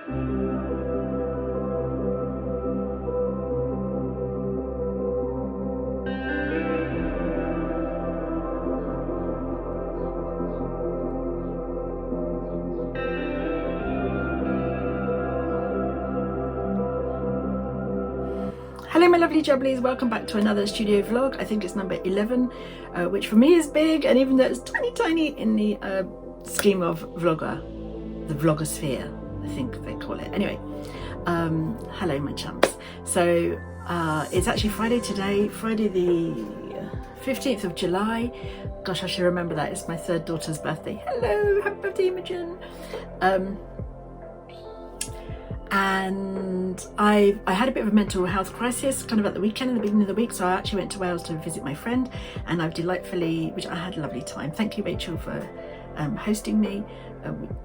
Hello my lovely jubblies, welcome back to another studio vlog. I think it's number 11, which for me is big, and even though it's tiny in the scheme of the vlogosphere, I think they call it. Anyway, hello my chumps. So it's actually Friday today, Friday the 15th of July. Gosh, I should remember that. It's my third daughter's birthday. Hello, happy birthday Imogen. And I had a bit of a mental health crisis kind of at the weekend, in the beginning of the week, so I actually went to Wales to visit my friend, and I've which I had a lovely time. Thank you Rachel for hosting me.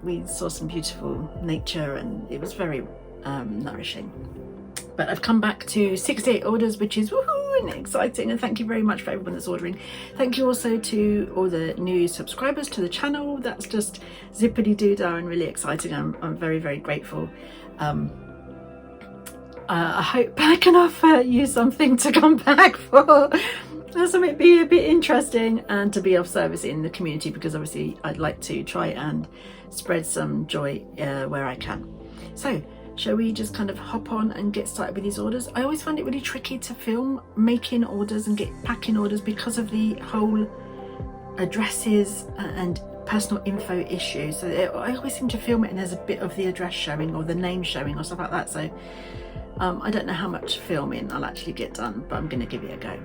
We saw some beautiful nature and it was very nourishing. But I've come back to 68 orders, which is woohoo and exciting, and thank you very much for everyone that's ordering. Thank you also to all the new subscribers to the channel. That's just zippity doo-dah and really exciting. I'm very, very grateful. I hope I can offer you something to come back for, something be a bit interesting and to be of service in the community, because obviously I'd like to try and spread some joy where I can. So shall we just kind of hop on and get started with these orders? I always find it really tricky to film making orders and packing orders because of the whole addresses and personal info issue. So I always seem to film it and there's a bit of the address showing or the name showing or stuff like that. So I don't know how much filming I'll actually get done, but I'm going to give it a go.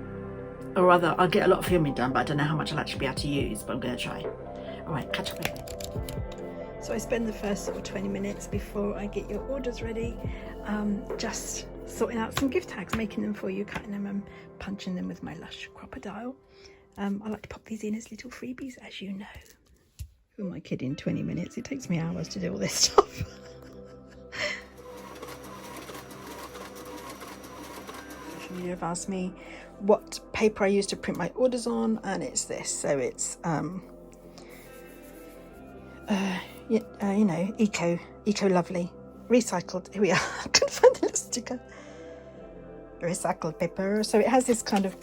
Or rather, I'll get a lot of filming done, but I don't know how much I'll actually be able to use, but I'm going to try. All right, catch up with me. So I spend the first sort of 20 minutes before I get your orders ready, just sorting out some gift tags, making them for you, cutting them and punching them with my Lush Crocodile. I like to pop these in as little freebies, as you know. Who am I kidding? 20 minutes? It takes me hours to do all this stuff. You have asked me what paper I use to print my orders on, and it's this. So it's you know, eco lovely, recycled. Here we are. I couldn't find the little sticker. Recycled paper. So it has this kind of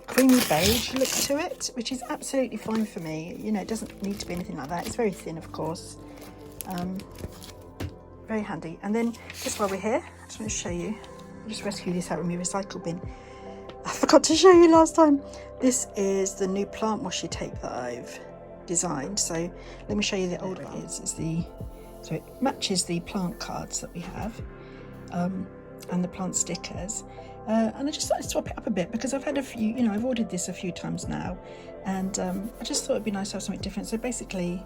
creamy beige look to it, which is absolutely fine for me. You know, it doesn't need to be anything like that. It's very thin, of course. Very handy. And then just while we're here, I just want to show you. I'll just rescue this out of my recycle bin. I forgot to show you last time. This is the new plant washi tape that I've designed. So let me show you the old one. So it matches the plant cards that we have, and the plant stickers. And I just thought I'd swap it up a bit because I've had a few, you know, I've ordered this a few times now, and I just thought it'd be nice to have something different. So basically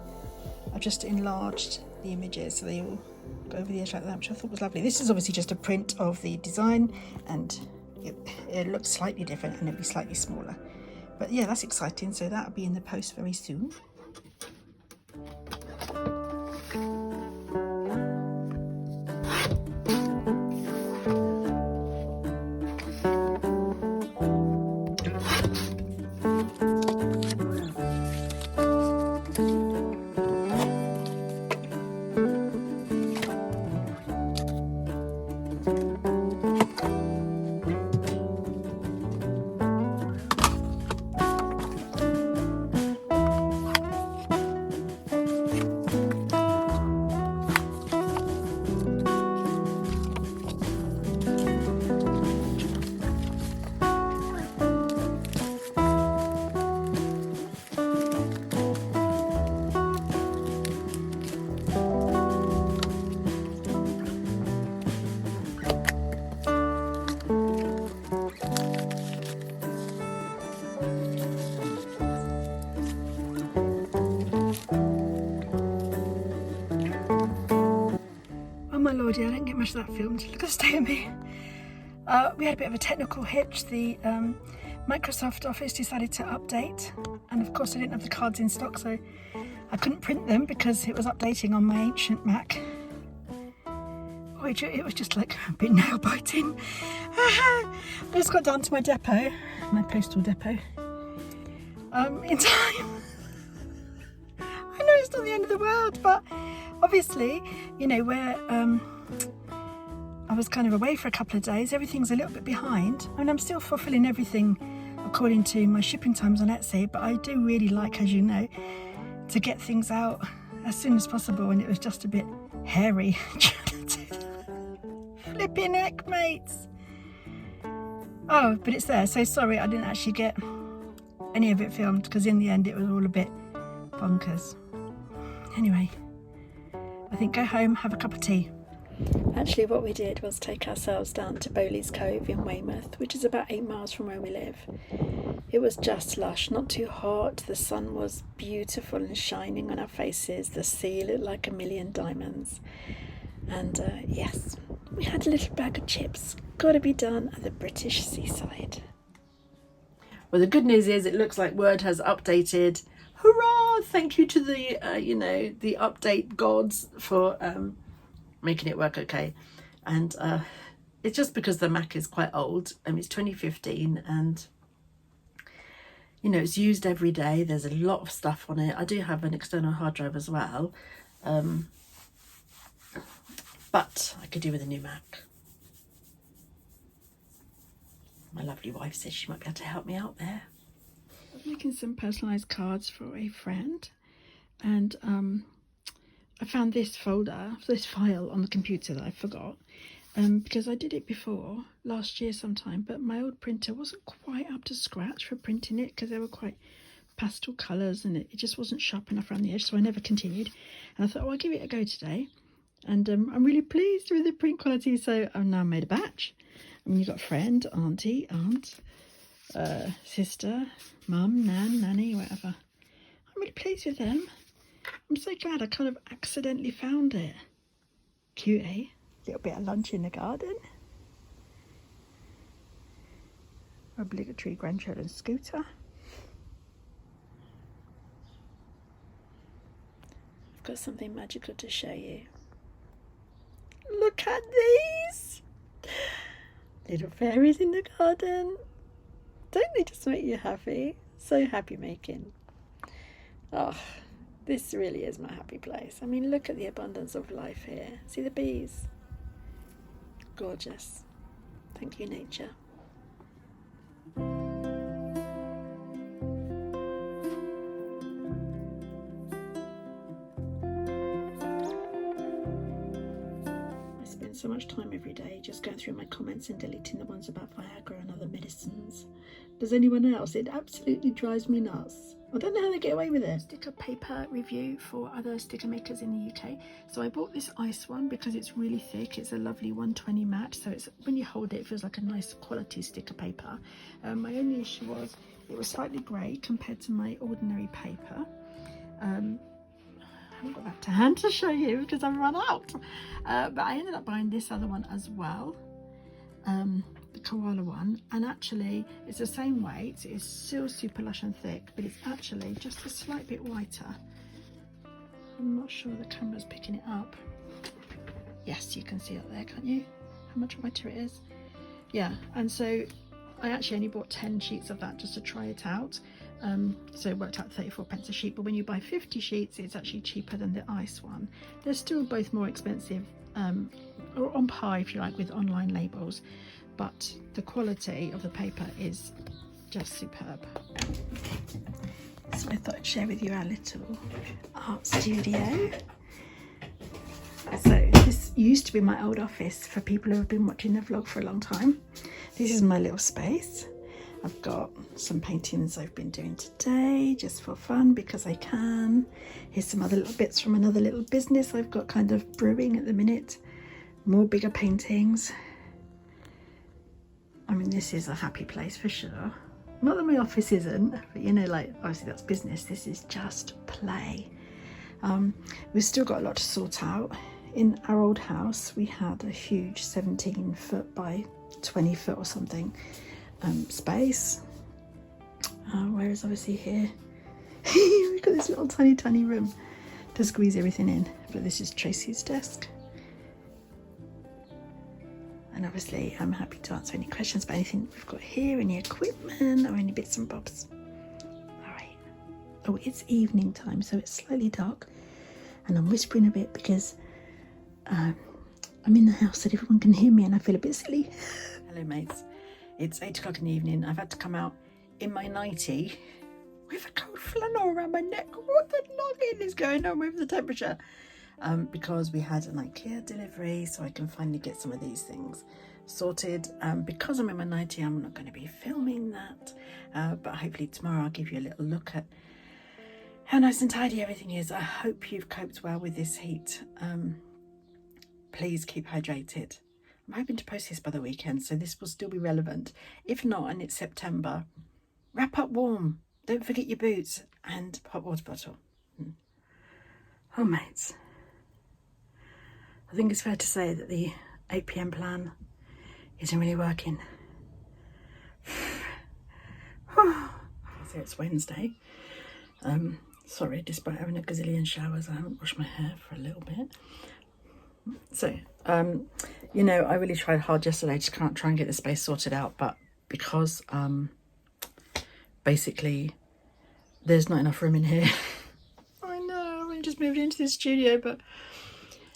I've just enlarged the images so they all go over the edge like that, which I thought was lovely. This is obviously just a print of the design, and it looks slightly different and it'll be slightly smaller. But yeah, that's exciting. So that'll be in the post very soon. My lordy, I didn't get much of that filmed. Look at the state of me. We had a bit of a technical hitch. The Microsoft Office decided to update, and of course I didn't have the cards in stock, so I couldn't print them because it was updating on my ancient Mac. Oh, it was just like a bit nail biting. I just got down to my depot, my postal depot, in time. I know it's not the end of the world, but Obviously, you know, where I was kind of away for a couple of days, everything's a little bit behind. I mean, I'm still fulfilling everything according to my shipping times on Etsy, but I do really like, as you know, to get things out as soon as possible, and it was just a bit hairy trying to do that. Flipping heck, mates. Oh, but it's there, so sorry I didn't actually get any of it filmed, because in the end it was all a bit bonkers. Anyway, I think go home, have a cup of tea. Actually, what we did was take ourselves down to Bowley's Cove in Weymouth, which is about 8 miles from where we live. It was just lush, not too hot, the sun was beautiful and shining on our faces, the sea looked like a million diamonds. And yes, we had a little bag of chips, gotta be done at the British seaside. Well, the good news is it looks like Word has updated. Hurrah! Thank you to the, the update gods for making it work okay. And it's just because the Mac is quite old. It's 2015 and, you know, it's used every day. There's a lot of stuff on it. I do have an external hard drive as well. But I could do with a new Mac. My lovely wife says she might be able to help me out there. I'm making some personalised cards for a friend, and I found this folder, this file on the computer that I forgot, because I did it before, last year sometime, but my old printer wasn't quite up to scratch for printing it because they were quite pastel colours and it just wasn't sharp enough around the edge, so I never continued. And I thought, oh, I'll give it a go today. And I'm really pleased with the print quality, so I've now made a batch. I mean, you've got friend, auntie, aunt, sister, mum, nan, nanny, whatever. I'm really pleased with them. I'm so glad I kind of accidentally found it. Cute, eh? Little bit of lunch in the garden. Obligatory grandchildren scooter. I've got something magical to show you. Look at these! Little fairies in the garden. Don't they just make you happy? So happy making. Oh, this really is my happy place. I mean, look at the abundance of life here. See the bees? Gorgeous. Thank you, nature. So much time every day just going through my comments and deleting the ones about Viagra and other medicines. Does anyone else? It absolutely drives me nuts. I don't know how they get away with it. Sticker paper review for other sticker makers in the UK. So I bought this ice one because it's really thick. It's a lovely 120 matte, so it's when you hold it, it feels like a nice quality sticker paper. My only issue was it was slightly grey compared to my ordinary paper. I haven't got that to hand to show you because I've run out, but I ended up buying this other one as well, the koala one, and actually it's the same weight. It's still super lush and thick, but it's actually just a slight bit whiter. I'm not sure the camera's picking it up. Yes, you can see it there, can't you? How much whiter it is. Yeah, and so I actually only bought 10 sheets of that just to try it out. So it worked out 34p a sheet, but when you buy 50 sheets it's actually cheaper than the ice one. They're still both more expensive, or on par if you like, with online labels, but the quality of the paper is just superb. So I thought I'd share with you our little art studio. So this used to be my old office for people who have been watching the vlog for a long time. This is my little space. I've got some paintings I've been doing today just for fun because I can. Here's some other little bits from another little business I've got kind of brewing at the minute. More bigger paintings. I mean, this is a happy place for sure. Not that my office isn't, but you know, like obviously that's business. This is just play. We've still got a lot to sort out. In our old house, we had a huge 17-foot by 20-foot or something space, whereas obviously here we've got this little tiny room to squeeze everything in. But this is Tracy's desk, and obviously I'm happy to answer any questions about anything we've got here, any equipment or any bits and bobs. All right. Oh, it's evening time, so it's slightly dark. And I'm whispering a bit because I'm in the house so everyone can hear me and I feel a bit silly. Hello mates, it's 8 o'clock in the evening. I've had to come out in my nightie with a cold flannel around my neck. What the noggin is going on with the temperature? Because we had an IKEA delivery, so I can finally get some of these things sorted. Because I'm in my nightie, I'm not going to be filming that, but hopefully tomorrow I'll give you a little look at how nice and tidy everything is. I hope you've coped well with this heat. Please keep hydrated. I'm hoping to post this by the weekend, so this will still be relevant. If not, and it's September, wrap up warm. Don't forget your boots and hot water bottle. Oh mates, I think it's fair to say that the 8 PM plan isn't really working. So it's Wednesday. Sorry, despite having a gazillion showers, I haven't washed my hair for a little bit. So, you know, I really tried hard yesterday to try and get the space sorted out, but because basically there's not enough room in here. I know, I just moved into this studio, but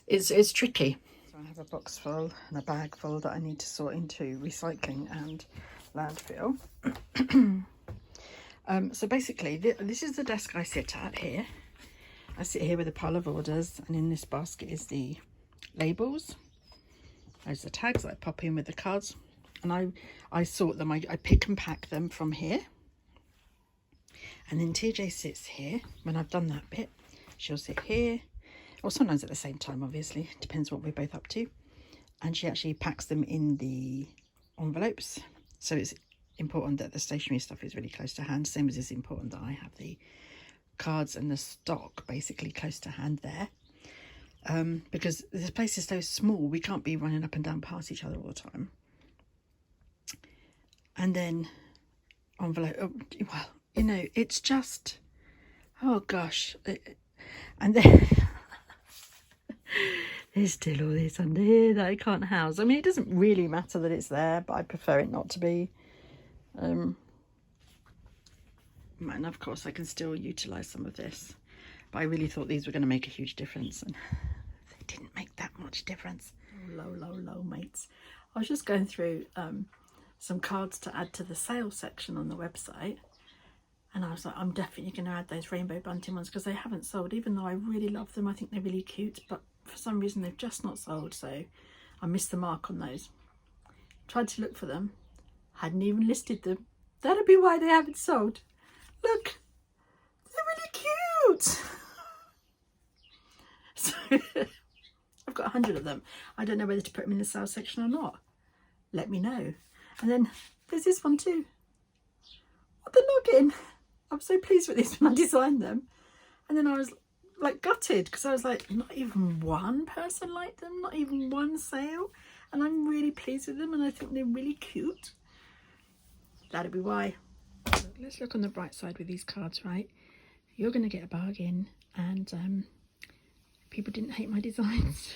it's tricky. So I have a box full and a bag full that I need to sort into recycling and landfill. So basically, this is the desk I sit at here. I sit here with a pile of orders, and in this basket is the labels. There's the tags that I pop in with the cards, and I sort them. I pick and pack them from here. And then TJ sits here. When I've done that bit, she'll sit here, or sometimes at the same time, obviously. Depends what we're both up to. And she actually packs them in the envelopes. So it's important that the stationery stuff is really close to hand, same as it's important that I have the cards and the stock basically close to hand there, because this place is so small, we can't be running up and down past each other all the time. And then envelope, well, you know, it's just, oh gosh. And then there's still all this under here that I can't house. I mean, it doesn't really matter that it's there, but I prefer it not to be. And of course I can still utilize some of this, but I really thought these were going to make a huge difference, and they didn't make that much difference. Low mates. I was just going through some cards to add to the sales section on the website, and I was like, I'm definitely going to add those rainbow bunting ones because they haven't sold, even though I really love them. I think they're really cute, but for some reason they've just not sold, so I missed the mark on those. Tried to look for them, hadn't even listed them. That'll be why they haven't sold. Look, they're really cute. So I've got 100 of them. I don't know whether to put them in the sales section or not. Let me know. And then there's this one too. What the noggin? I'm so pleased with this when I designed them. And then I was like gutted because I was like, not even one person liked them, not even one sale. And I'm really pleased with them and I think they're really cute. That'll be why. Let's look on the bright side with these cards, right? You're going to get a bargain, and people didn't hate my designs.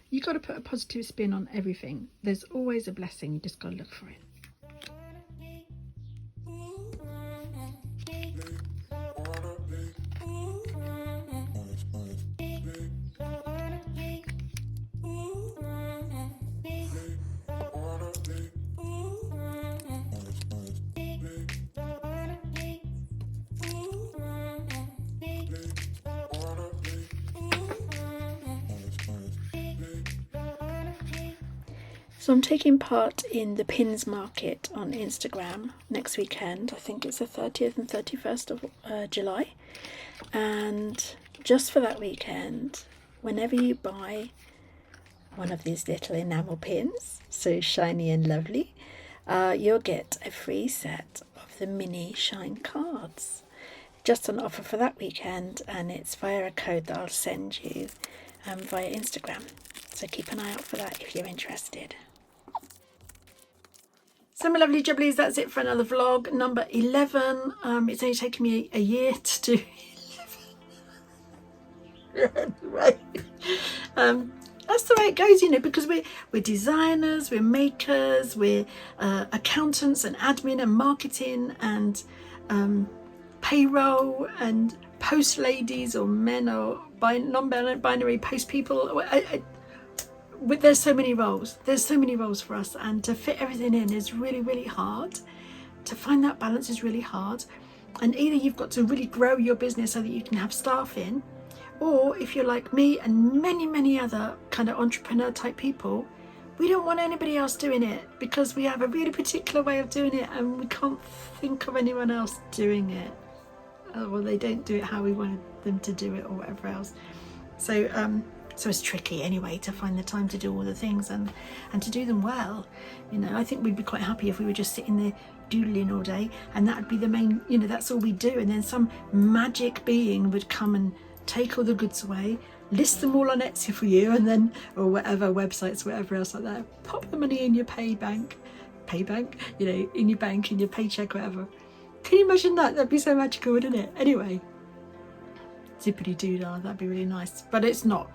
You got to put a positive spin on everything. There's always a blessing. You just got to look for it. So I'm taking part in the pins market on Instagram next weekend. I think it's the 30th and 31st of July. And just for that weekend, whenever you buy one of these little enamel pins, so shiny and lovely, you'll get a free set of the mini shine cards. Just on offer for that weekend, and it's via a code that I'll send you via Instagram. So keep an eye out for that if you're interested. So my lovely jubblies, that's it for another vlog, number 11. It's only taken me a year to do 11. Anyway, that's the way it goes, you know, because we're designers, we're makers, we're accountants and admin and marketing and payroll and post ladies or men or non-binary post people. There's so many roles. There's so many roles for us, and to fit everything in is really, really hard. To find that balance is really hard. And either you've got to really grow your business so that you can have staff in, or if you're like me and many, many other kind of entrepreneur type people, we don't want anybody else doing it because we have a really particular way of doing it and we can't think of anyone else doing it. Well, they don't do it how we wanted them to do it or whatever else. So it's tricky anyway to find the time to do all the things and to do them well. You know, I think we'd be quite happy if we were just sitting there doodling all day and that would be the main, you know, that's all we do, and then some magic being would come and take all the goods away, list them all on Etsy for you, and then, or whatever, websites, whatever else like that, pop the money in your pay bank, you know, in your bank, in your paycheck, whatever. Can you imagine that? That'd be so magical, wouldn't it? Anyway, zippity doo-dah, that'd be really nice. But it's not,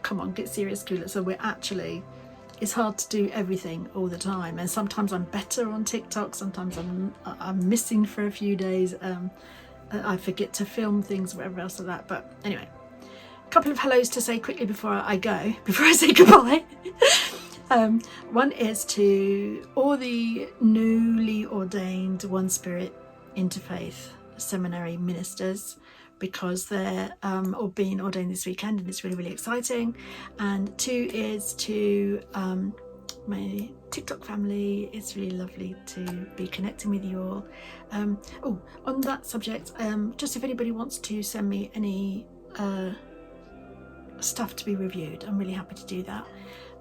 come on, get serious, Kuhla. So we're actually, it's hard to do everything all the time, and sometimes I'm better on TikTok, sometimes I'm missing for a few days, I forget to film things, whatever else like that. But anyway, a couple of hellos to say quickly before I go, before I say goodbye. One is to all the newly ordained One Spirit Interfaith Seminary ministers, because they're all being ordained this weekend and it's really, really exciting. And two is to my TikTok family. It's really lovely to be connecting with you all. Oh, on that subject, just if anybody wants to send me any stuff to be reviewed, I'm really happy to do that.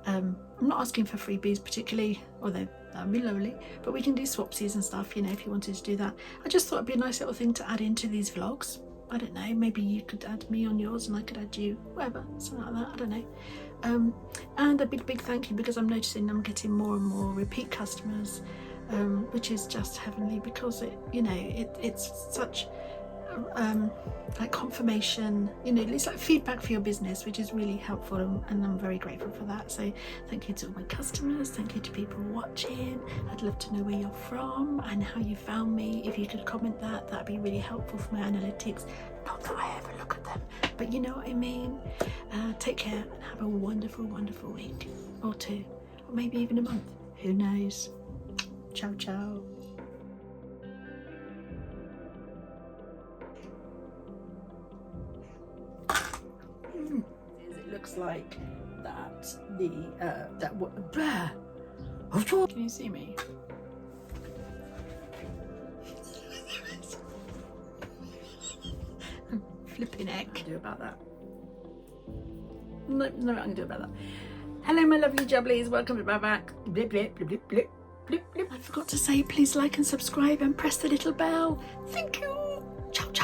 I'm not asking for freebies particularly, although that would be lovely, but we can do swapsies and stuff, you know, if you wanted to do that. I just thought it'd be a nice little thing to add into these vlogs. I don't know, maybe you could add me on yours and I could add you, whatever, something like that, I don't know. And a big thank you, because I'm noticing I'm getting more and more repeat customers, which is just heavenly, because it, you know, it's such like confirmation, you know, it's like feedback for your business, which is really helpful, and I'm very grateful for that. So thank you to all my customers, thank you to people watching. I'd love to know where you're from and how you found me. If you could comment that'd be really helpful for my analytics. Not that I ever look at them, but you know what I mean. Take care and have a wonderful week or two, or maybe even a month, who knows. Ciao ciao. It looks like that can you see me? Flipping heck. Do about that. No, I'm gonna do about that. Hello, my lovely jubblies. Welcome to my back. Blip blip blip blip blip blip blip. I forgot to say, please like and subscribe and press the little bell. Thank you. Ciao ciao.